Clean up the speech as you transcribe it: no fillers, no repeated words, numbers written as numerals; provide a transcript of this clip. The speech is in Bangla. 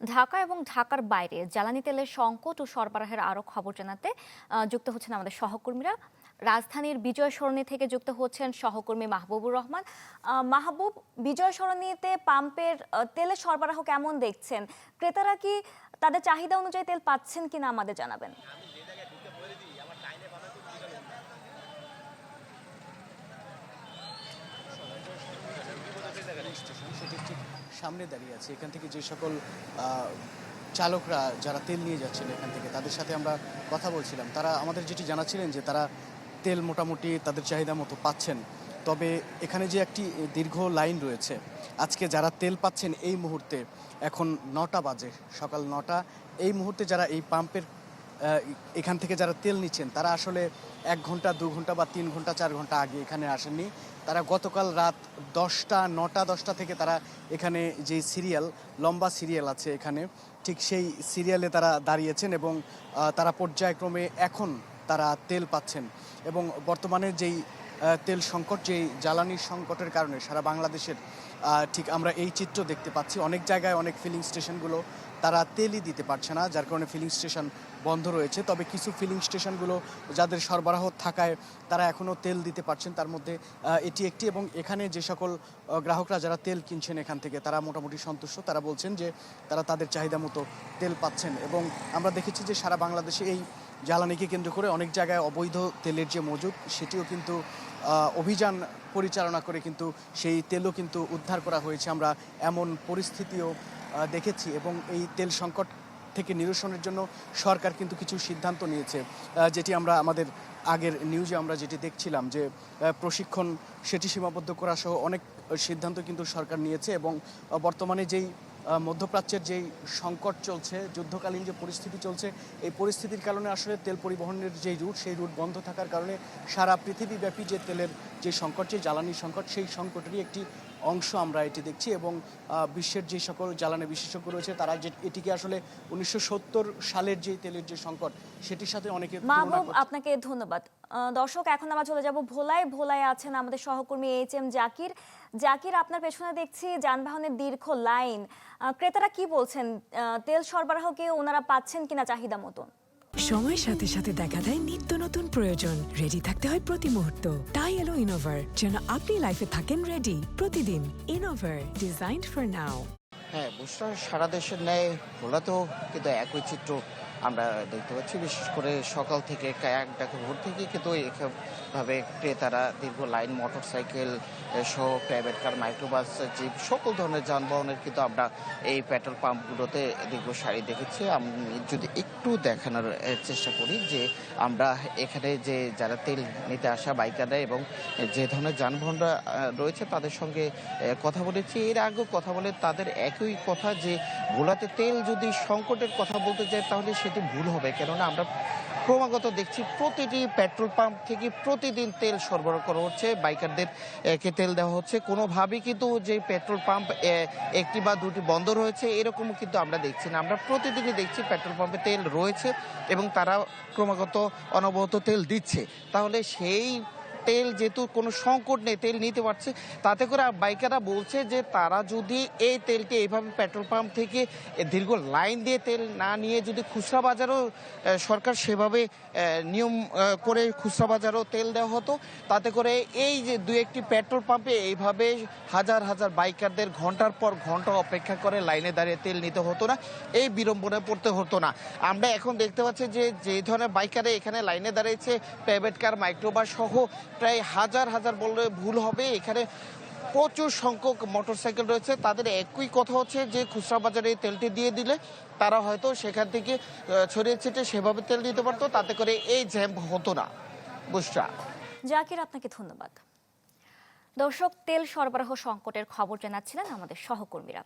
ঢাকা এবং ঢাকার বাইরে জ্বালানি তেলের সংকট ও সরবরাহের আরও খবর জানাতে যুক্ত হচ্ছেন আমাদের সহকর্মীরা। রাজধানীর বিজয় সরণি থেকে যুক্ত হচ্ছেন সহকর্মী মাহবুবুর রহমান। মাহবুব, বিজয় সরণিতে পাম্পের তেলের সরবরাহ কেমন দেখছেন? ক্রেতারা কি তাদের চাহিদা অনুযায়ী তেল পাচ্ছেন কিনা আমাদের জানাবেন। স্টেশন সেটি ঠিক সামনে দাঁড়িয়ে আছে। এখান থেকে যে সকল চালকরা যারা তেল নিয়ে যাচ্ছেন এখান থেকে, তাদের সাথে আমরা কথা বলছিলাম। তারা আমাদের যেটি জানাচ্ছিলেন যে তারা তেল মোটামুটি তাদের চাহিদা মতো পাচ্ছেন। তবে এখানে যে একটি দীর্ঘ লাইন রয়েছে, আজকে যারা তেল পাচ্ছেন এই মুহূর্তে, এখন 9টা বাজে, সকাল 9টা, এই মুহূর্তে যারা এই পাম্পের এখান থেকে যারা তেল নিচ্ছেন তারা আসলে 1 ঘন্টা 2 ঘন্টা বা 3 ঘন্টা 4 ঘন্টা আগে এখানে আসেননি। তারা গতকাল রাত 10টা 9টা 10টা থেকে তারা এখানে যে লম্বা সিরিয়াল আছে এখানে, ঠিক সেই সিরিয়ালে তারা দাঁড়িয়েছেন এবং তারা পর্যায়ক্রমে এখন তারা তেল পাচ্ছেন। এবং বর্তমানে যেই তেল সংকট, যেই জ্বালানির সংকটের কারণে সারা বাংলাদেশের ঠিক আমরা এই চিত্র দেখতে পাচ্ছি। অনেক জায়গায় অনেক ফিলিং স্টেশনগুলো তারা তেলই দিতে পারছে না, যার কারণে ফিলিং স্টেশন বন্ধ রয়েছে। তবে কিছু ফিলিং স্টেশনগুলো যাদের সরবরাহ থাকায় তারা এখনও তেল দিতে পারছেন, তার মধ্যে এটি একটি। এবং এখানে যে সকল গ্রাহকরা যারা তেল কিনছেন এখান থেকে, তারা মোটামুটি সন্তুষ্ট। তারা বলছেন যে তারা তাদের চাহিদা মতো তেল পাচ্ছেন। এবং আমরা দেখেছি যে সারা বাংলাদেশে এই জ্বালানিকে কেন্দ্র করে অনেক জায়গায় অবৈধ তেলের যে মজুদ, সেটিও কিন্তু অভিযান পরিচালনা করে কিন্তু সেই তেলও কিন্তু উদ্ধার করা হয়েছে। আমরা এমন পরিস্থিতিও দেখেছি। এবং এই তেল সংকট থেকে নিরসনের জন্য সরকার কিন্তু কিছু সিদ্ধান্ত নিয়েছে, যেটি আমরা আমাদের আগের নিউজে আমরা যেটি দেখছিলাম যে প্রশিক্ষণ সেটি সীমাবদ্ধ করা সহ অনেক সিদ্ধান্ত কিন্তু সরকার নিয়েছে। এবং বর্তমানে যেই মধ্যপ্রাচ্যের যেই সংকট চলছে, যুদ্ধকালীন যে পরিস্থিতি চলছে, এই পরিস্থিতির কারণে আসলে তেল পরিবহনের যেই রুট, সেই রুট বন্ধ থাকার কারণে সারা পৃথিবীব্যাপী যে তেলের যে সংকট, যে জ্বালানির সংকট, সেই সংকটেরই একটি অংশ আমরা এটি দেখছি। এবং বিশ্বের যে সকল জ্বালানি বিশেষজ্ঞ রয়েছে তারা যে এটিকে আসলে 1970 সালের যে তেলের যে সংকট, সেটির সাথে অনেকে মাহবুব, আপনাকে ধন্যবাদ। দর্শক, এখন আমরা চলে যাব ভোলায় আছেন আমাদের সহকর্মী এইচ.এম. জাকির। জাকির, আপনার পেছনে দেখছি যানবাহনের দীর্ঘ লাইন। ক্রেতারা কি বলছেন? তেল সরবরাহকে ওনারা পাচ্ছেন কিনা চাহিদা মতন? সময়ের সাথে সাথে দেখা দেয় নিত্য নতুন প্রয়োজন। রেডি থাকতে হয় প্রতি মুহূর্ত। তাই এলো ইনোভার, যেন আপনি লাইফে থাকেন রেডি প্রতিদিন। Innova, designed for now. হ্যাঁ, বুস্টার সারা দেশের ন্যায় ভোলাতেও কিন্তু একই চিত্র আমরা দেখতে পাচ্ছি। বিশেষ করে সকাল থেকে ঢাকা ভোর থেকে কিন্তু এভাবে ক্রেতারা দীর্ঘ লাইন, মোটরসাইকেল সহ প্রাইভেট কার, মাইক্রোবাস, জিপ, সকল ধরনের যানবাহনের কিন্তু আমরা এই পেট্রোল পাম্পগুলোতে দীর্ঘ সারি দেখেছি। আমি যদি একটু দেখানোর চেষ্টা করি যে আমরা এখানে যে যারা তেল নিতে আসা বাইকাররা এবং যে ধরনের যানবাহনরা রয়েছে তাদের সঙ্গে কথা বলেছি। এর আগেও কথা বলে তাদের একই কথা যে ভোলাতে তেল যদি সংকটের কথা বলতে চাই তাহলে সেটি ভুল হবে। কেননা আমরা ক্রমাগত দেখছি প্রতিটি পেট্রোল পাম্প থেকে প্রতিদিন তেল সরবরাহ করা হচ্ছে, বাইকারদের কে তেল দেওয়া হচ্ছে। কোনোভাবেই কিন্তু যে পেট্রোল পাম্প একটি বা দুটি বন্ধ রয়েছে এরকমও কিন্তু আমরা দেখছি না। আমরা প্রতিদিনই দেখছি পেট্রোল পাম্পে তেল রয়েছে এবং তারা ক্রমাগত অনবরত তেল দিচ্ছে। তাহলে সেই তেল যেহেতু কোনো সংকট নেই, তেল নিতে পারছে, তাতে করে বাইকাররা বলছে যে তারা যদি এই তেলটি এইভাবে পেট্রোল পাম্প থেকে দীর্ঘ লাইন দিয়ে তেল না নিয়ে যদি খুচরা বাজারও সরকার সেভাবে নিয়ম করে খুচরা বাজারও তেল দেওয়া হতো, তাতে করে এই যে দু একটি পেট্রোল পাম্পে এইভাবে হাজার হাজার বাইকারদের ঘন্টার পর ঘন্টা অপেক্ষা করে লাইনে দাঁড়িয়ে তেল নিতে হতো না, এই বিড়ম্বনায় পড়তে হতো না। আমরা এখন দেখতে পাচ্ছি যে যে ধরনের বাইকারে এখানে লাইনে দাঁড়িয়েছে, প্রাইভেট কার, মাইক্রোবাস সহ প্রায় হাজার হাজার বললে ভুল হবে, এখানে প্রচুর সংখ্যক মোটরসাইকেল রয়েছে। তাদের একই কথা হচ্ছে যে খুচরা বাজারে তেলটি দিয়ে দিলে তারা হয়তো সেখান থেকে ছড়িয়ে ছিটিয়ে সেভাবে তেল দিতে পারতো, তাতে করে এই জ্যাম হতো না। বুঝরা। জাকির, আপনাকে ধন্যবাদ। দর্শক, তেল সরবরাহ সংকটের খবর জানাচ্ছিলেন আমাদের সহকর্মীরা।